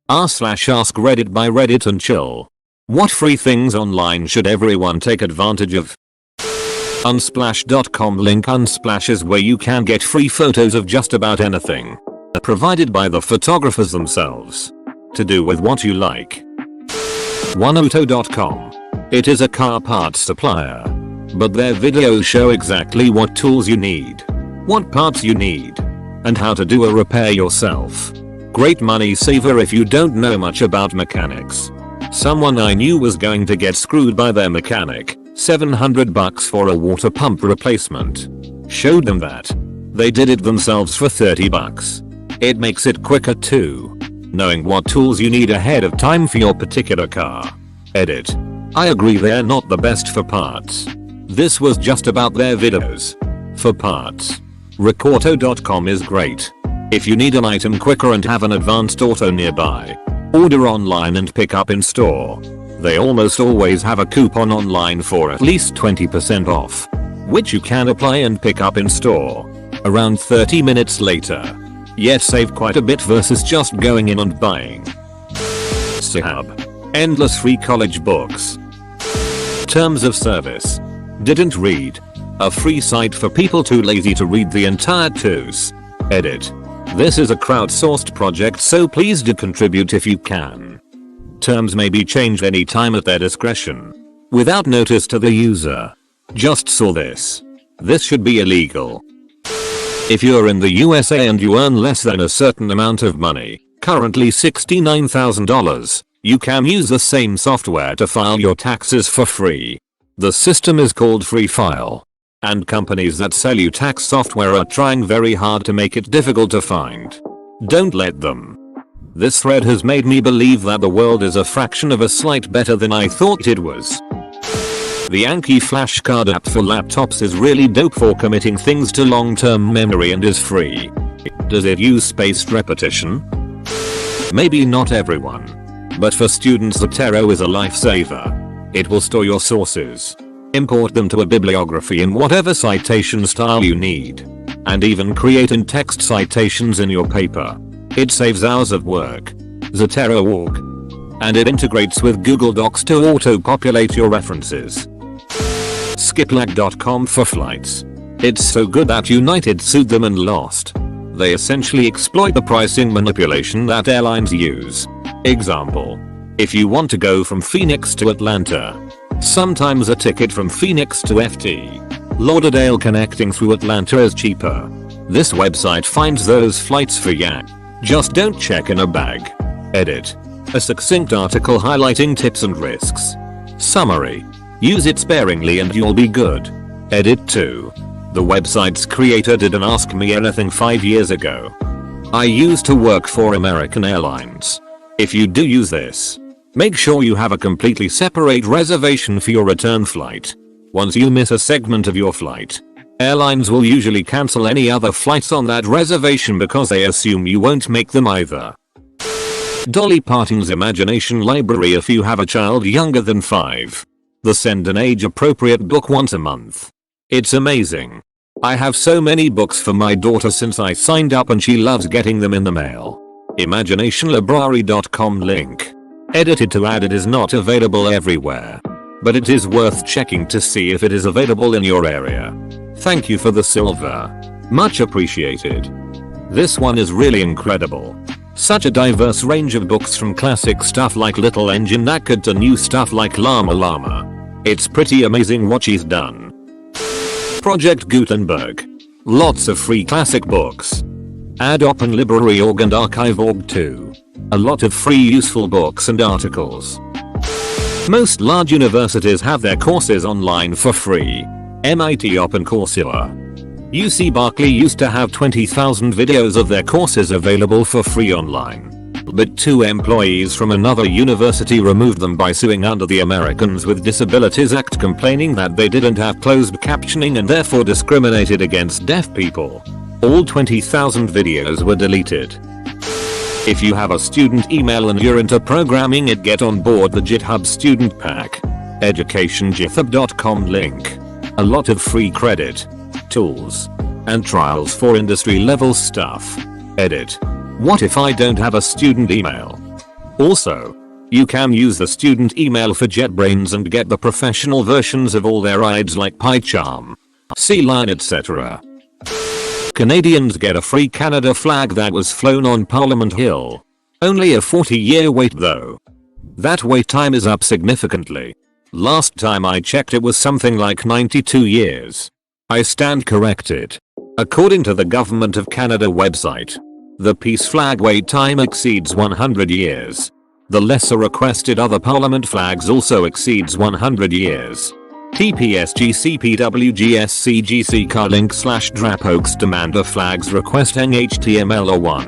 r/Askreddit by Reddit and chill. What free things online should everyone take advantage of? Unsplash.com link. Unsplash is where you can get free photos of just about anything. Provided by the photographers themselves. To do with what you like. oneauto.com. It is a car parts supplier. But their videos show exactly what tools you need, what parts you need, and how to do a repair yourself. Great money saver if you don't know much about mechanics. Someone I knew was going to get screwed by their mechanic, $700 for a water pump replacement. Showed them that. They did it themselves for $30. It makes it quicker too. Knowing what tools you need ahead of time for your particular car. Edit. I agree they're not the best for parts. This was just about their videos. For parts. Rockauto.com is great. If you need an item quicker and have an advanced auto nearby, order online and pick up in store. They almost always have a coupon online for at least 20% off, which you can apply and pick up in store around 30 minutes later. Yet save quite a bit versus just going in and buying. Sahab. Endless free college books. Terms of service. Didn't read. A free site for people too lazy to read the entire TOS. Edit. This is a crowdsourced project, so please do contribute if you can. Terms may be changed anytime at their discretion. Without notice to the user. Just saw this. This should be illegal. If you're in the USA and you earn less than a certain amount of money, currently $69,000, you can use the same software to file your taxes for free. The system is called Free File. And companies that sell you tax software are trying very hard to make it difficult to find. Don't let them. This thread has made me believe that the world is a fraction of a slight better than I thought it was. The Anki flashcard app for laptops is really dope for committing things to long-term memory and is free. Does it use spaced repetition? Maybe not everyone. But for students Zotero is a lifesaver. It will store your sources. Import them to a bibliography in whatever citation style you need. And even create in-text citations in your paper. It saves hours of work. Zotero.org. And it integrates with Google Docs to auto-populate your references. Skiplag.com for flights. It's so good that United sued them and lost. They essentially exploit the pricing manipulation that airlines use. Example. If you want to go from Phoenix to Atlanta, sometimes a ticket from Phoenix to FT Lauderdale connecting through Atlanta is cheaper. This website finds those flights for ya. Just don't check in a bag. Edit. A succinct article highlighting tips and risks. Summary. Use it sparingly and you'll be good. Edit 2. The website's creator didn't ask me anything 5 years ago. I used to work for American Airlines. If you do use this, make sure you have a completely separate reservation for your return flight. Once you miss a segment of your flight, airlines will usually cancel any other flights on that reservation because they assume you won't make them either. Dolly Parton's Imagination Library. If you have a child younger than 5, they send an age-appropriate book once a month. It's amazing. I have so many books for my daughter since I signed up and she loves getting them in the mail. imaginationlibrary.com link. Edited to add. It is not available everywhere, but it is worth checking to see if it is available in your area. Thank you for the silver. Much appreciated. This one is really incredible. Such a diverse range of books from classic stuff like Little Engine Knackered to new stuff like Llama Llama. It's pretty amazing what she's done. Project Gutenberg. Lots of free classic books. Add Open Library.org and Archive.org too. A lot of free useful books and articles. Most large universities have their courses online for free. MIT Open Coursera. UC Berkeley used to have 20,000 videos of their courses available for free online. But 2 employees from another university removed them by suing under the Americans with Disabilities Act, complaining that they didn't have closed captioning and therefore discriminated against deaf people. All 20,000 videos were deleted. If you have a student email and you're into programming it, get on board the GitHub Student Pack. educationgithub.com link. A lot of free credit, tools, and trials for industry level stuff. Edit. What if I don't have a student email? Also, you can use the student email for JetBrains and get the professional versions of all their rides like PyCharm, Sea Lion, etc. Canadians get a free Canada flag that was flown on Parliament Hill. Only a 40-year wait though. That wait time is up significantly. Last time I checked it was something like 92 years. I stand corrected. According to the Government of Canada website, the peace flag wait time exceeds 100 years. The lesser requested other Parliament flags also exceeds 100 years. TPSGCPWGSCGC carlink/drapokes demand a flags request NHTML01.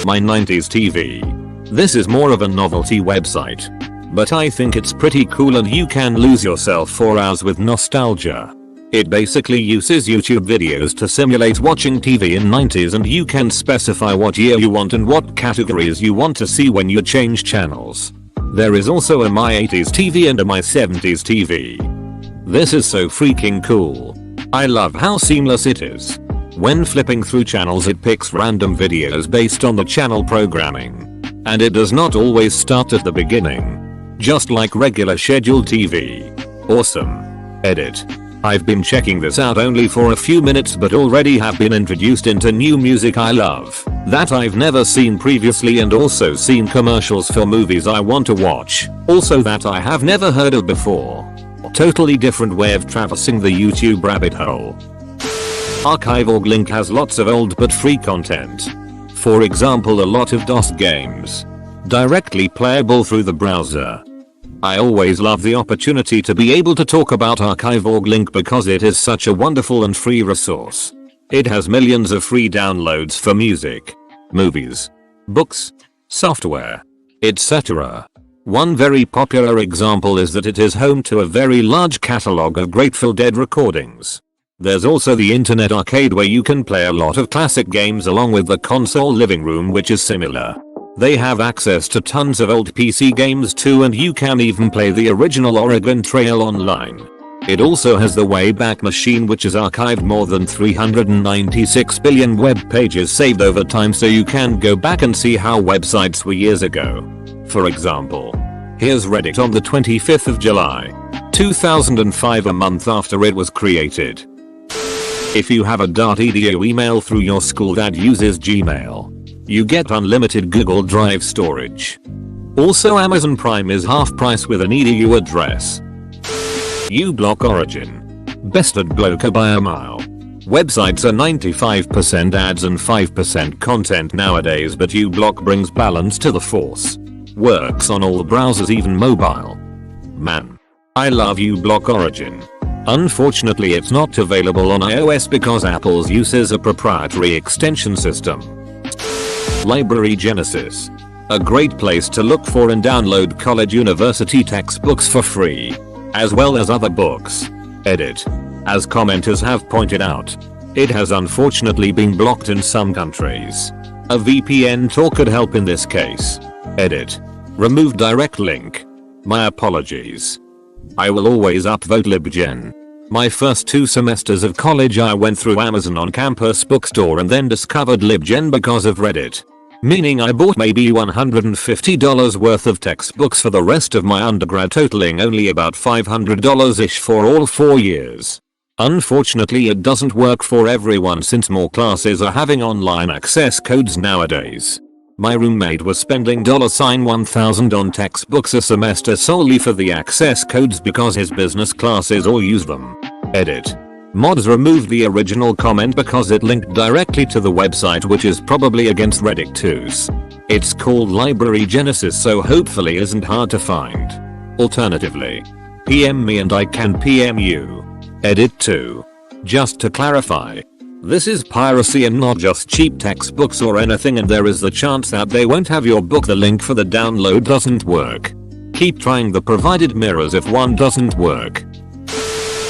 My 90s TV. This is more of a novelty website, but I think it's pretty cool and you can lose yourself for hours with nostalgia. It basically uses YouTube videos to simulate watching TV in 90s, and you can specify what year you want and what categories you want to see when you change channels. There is also a My 80s TV and a My 70s TV. This is so freaking cool. I love how seamless it is. When flipping through channels it picks random videos based on the channel programming. And it does not always start at the beginning. Just like regular scheduled TV. Awesome. Edit. I've been checking this out only for a few minutes but already have been introduced into new music I love that I've never seen previously, and also seen commercials for movies I want to watch, also that I have never heard of before. Totally different way of traversing the YouTube rabbit hole. Archive.org link has lots of old but free content. For example, a lot of DOS games. Directly playable through the browser. I always love the opportunity to be able to talk about Archive.org link because it is such a wonderful and free resource. It has millions of free downloads for music, movies, books, software, etc. One very popular example is that it is home to a very large catalog of Grateful Dead recordings. There's also the Internet Arcade where you can play a lot of classic games, along with the console living room which is similar. They have access to tons of old PC games too, and you can even play the original Oregon Trail online. It also has the Wayback Machine, which has archived more than 396 billion web pages saved over time, so you can go back and see how websites were years ago. For example, here's Reddit on the 25th of July, 2005, a month after it was created. If you have a .edu email through your school that uses Gmail, you get unlimited Google Drive storage. Also, Amazon Prime is half price with an edu address. uBlock Origin. Best ad blocker by a mile. Websites are 95% ads and 5% content nowadays, but uBlock brings balance to the force. Works on all browsers, even mobile. Man, I love uBlock Origin. Unfortunately, it's not available on iOS because Apple uses a proprietary extension system. Library Genesis. A great place to look for and download college university textbooks for free, as well as other books. Edit. As commenters have pointed out, it has unfortunately been blocked in some countries. A VPN tool could help in this case. Edit. Remove direct link. My apologies. I will always upvote LibGen. My first 2 semesters of college I went through Amazon on campus bookstore and then discovered LibGen because of Reddit. Meaning I bought maybe $150 worth of textbooks for the rest of my undergrad, totaling only about $500-ish for all 4 years. Unfortunately, it doesn't work for everyone since more classes are having online access codes nowadays. My roommate was spending $1,000 on textbooks a semester solely for the access codes because his business classes all use them. Edit. Mods removed the original comment because it linked directly to the website, which is probably against Reddit tools. It's called Library Genesis, so hopefully isn't hard to find. Alternatively, PM me and I can PM you. Edit 2. Just to clarify, this is piracy and not just cheap textbooks or anything, and there is the chance that they won't have your book. The link for the download doesn't work. Keep trying the provided mirrors if one doesn't work.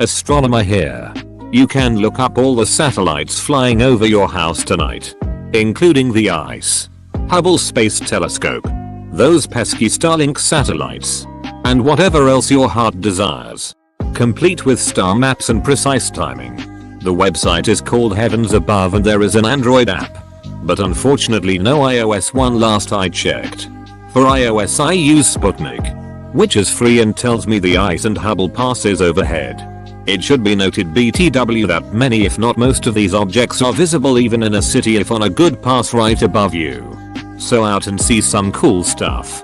Astronomer here. You can look up all the satellites flying over your house tonight, including the ICE, Hubble Space Telescope, those pesky Starlink satellites, and whatever else your heart desires, complete with star maps and precise timing. The website is called Heavens Above and there is an Android app, but unfortunately no iOS one last I checked. For iOS I use Sputnik, which is free and tells me the ice and Hubble passes overhead. It should be noted BTW that many if not most of these objects are visible even in a city if on a good pass right above you. So out and see some cool stuff.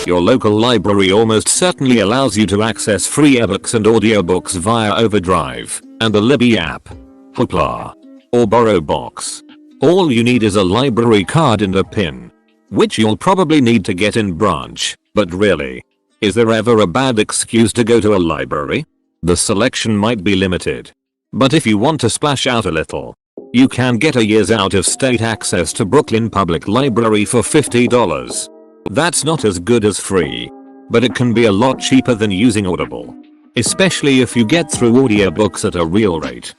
Your local library almost certainly allows you to access free ebooks and audiobooks via Overdrive and the Libby app, Hoopla, or BorrowBox. All you need is a library card and a PIN, which you'll probably need to get in branch, but really, is there ever a bad excuse to go to a library? The selection might be limited, but if you want to splash out a little, you can get a year's out of state access to Brooklyn Public Library for $50. That's not as good as free, but it can be a lot cheaper than using Audible, especially if you get through audiobooks at a real rate.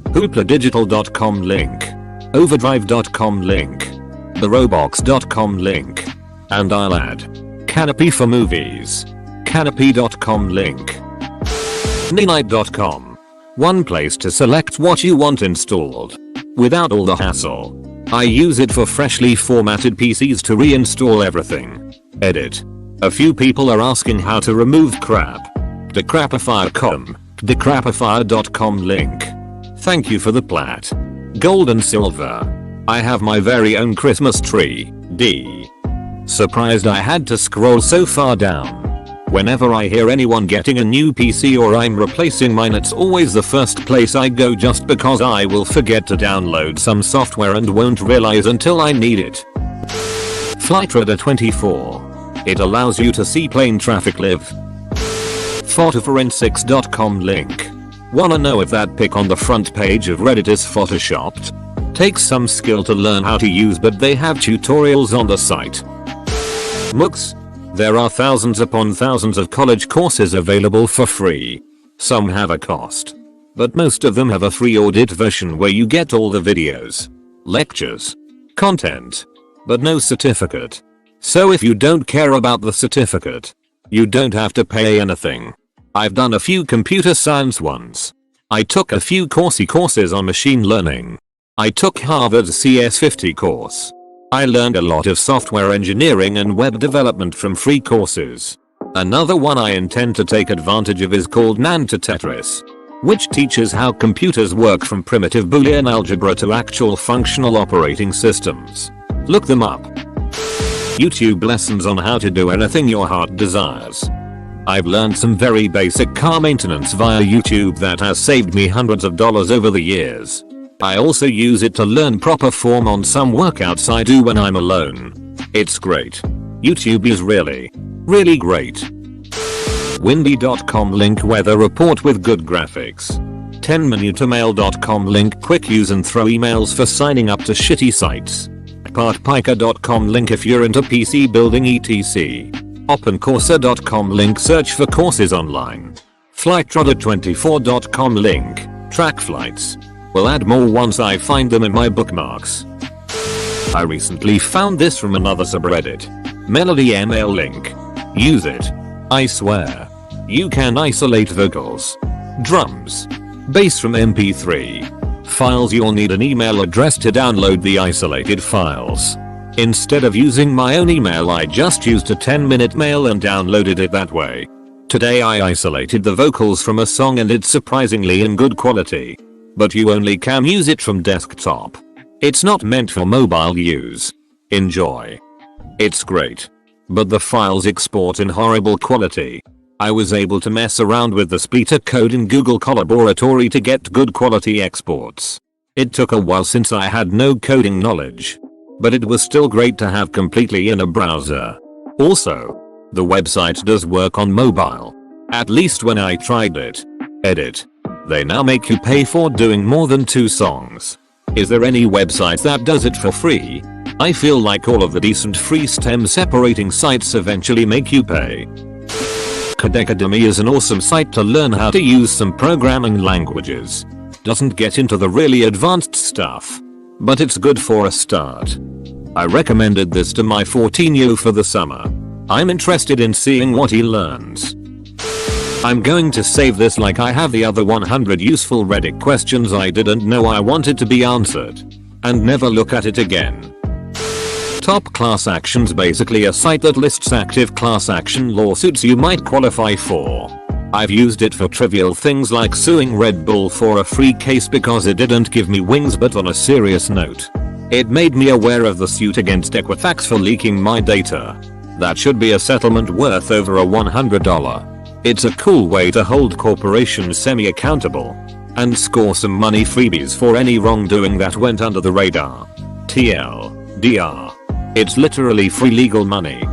Hoopladigital.com link, Overdrive.com link, BorrowBox.com link, and I'll add Canopy for movies, Canopy.com link, Ninite.com. One place to select what you want installed, without all the hassle. I use it for freshly formatted PCs to reinstall everything. Edit. A few people are asking how to remove crap. Decrapifier.com, Decrapifier.com link. Thank you for the plat. Gold and silver. I have my very own Christmas tree, D. Surprised I had to scroll so far down. Whenever I hear anyone getting a new PC or I'm replacing mine, it's always the first place I go just because I will forget to download some software and won't realize until I need it. Flightradar 24. It allows you to see plane traffic live. Photoforensics.com link. Wanna know if that pic on the front page of Reddit is photoshopped? Takes some skill to learn how to use, but they have tutorials on the site. MOOCs. There are thousands upon thousands of college courses available for free. Some have a cost, but most of them have a free audit version where you get all the videos, lectures, content, but no certificate. So if you don't care about the certificate, you don't have to pay anything. I've done a few computer science ones. I took a few courses on machine learning. I took Harvard's CS50 course. I learned a lot of software engineering and web development from free courses. Another one I intend to take advantage of is called Nanta Tetris, which teaches how computers work from primitive Boolean algebra to actual functional operating systems. Look them up. YouTube lessons on how to do anything your heart desires. I've learned some very basic car maintenance via YouTube that has saved me hundreds of dollars over the years. I also use it to learn proper form on some workouts I do when I'm alone. It's great. YouTube is really great. Windy.com link, weather report with good graphics. 10minutemail.com link, quick use and throw emails for signing up to shitty sites. Partpiker.com link if you're into PC building etc. OpenCourser.com link, search for courses online. Flightradar24.com link, track flights. Will add more once I find them in my bookmarks. I recently found this from another subreddit. MelodyML link. Use it. I swear. You can isolate vocals, drums, bass from MP3 files. You'll need an email address to download the isolated files. Instead of using my own email, I just used a 10-minute mail and downloaded it that way. Today I isolated the vocals from a song and it's surprisingly in good quality. But you only can use it from desktop. It's not meant for mobile use. Enjoy. It's great. But the files export in horrible quality. I was able to mess around with the splitter code in Google Collaboratory to get good quality exports. It took a while since I had no coding knowledge, but it was still great to have completely in a browser. Also, the website does work on mobile. At least when I tried it. Edit. They now make you pay for doing more than 2 songs. Is there any website that does it for free? I feel like all of the decent free stem separating sites eventually make you pay. Codecademy is an awesome site to learn how to use some programming languages. Doesn't get into the really advanced stuff, but it's good for a start. I recommended this to my 14-year-old for the summer. I'm interested in seeing what he learns. I'm going to save this like I have the other 100 useful Reddit questions I didn't know I wanted to be answered, and never look at it again. Top Class Actions, basically a site that lists active class action lawsuits you might qualify for. I've used it for trivial things like suing Red Bull for a free case because it didn't give me wings, but on a serious note, it made me aware of the suit against Equifax for leaking my data. That should be a settlement worth over $100. It's a cool way to hold corporations semi-accountable and score some money freebies for any wrongdoing that went under the radar. TLDR. It's literally free legal money.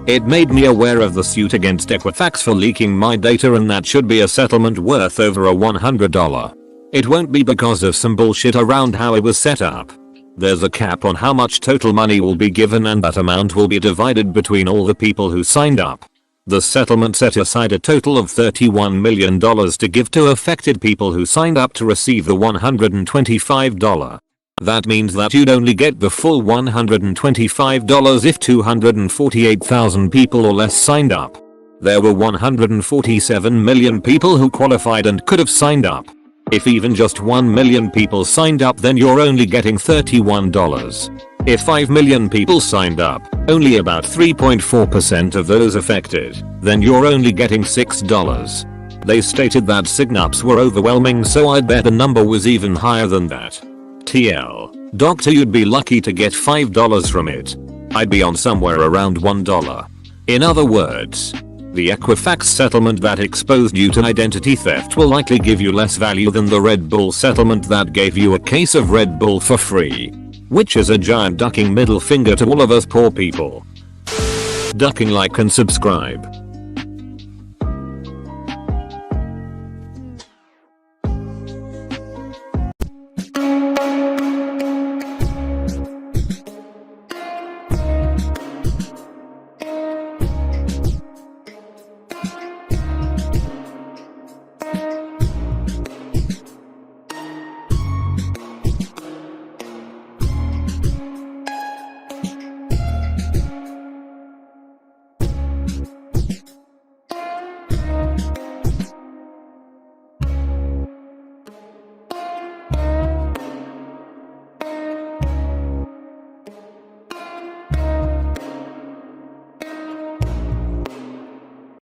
It made me aware of the suit against Equifax for leaking my data, and that should be a settlement worth over $100. It won't be because of some bullshit around how it was set up. There's a cap on how much total money will be given, and that amount will be divided between all the people who signed up. The settlement set aside a total of $31 million to give to affected people who signed up to receive the $125. That means that you'd only get the full $125 if 248,000 people or less signed up. There were 147 million people who qualified and could have signed up. If even just 1 million people signed up, then you're only getting $31. If 5 million people signed up, only about 3.4% of those affected, then you're only getting $6. They stated that signups were overwhelming, so I'd bet the number was even higher than that. TL. Doctor, you'd be lucky to get $5 from it. I'd be on somewhere around $1. In other words, the Equifax settlement that exposed you to identity theft will likely give you less value than the Red Bull settlement that gave you a case of Red Bull for free. Which is a giant ducking middle finger to all of us poor people. Ducking like and subscribe.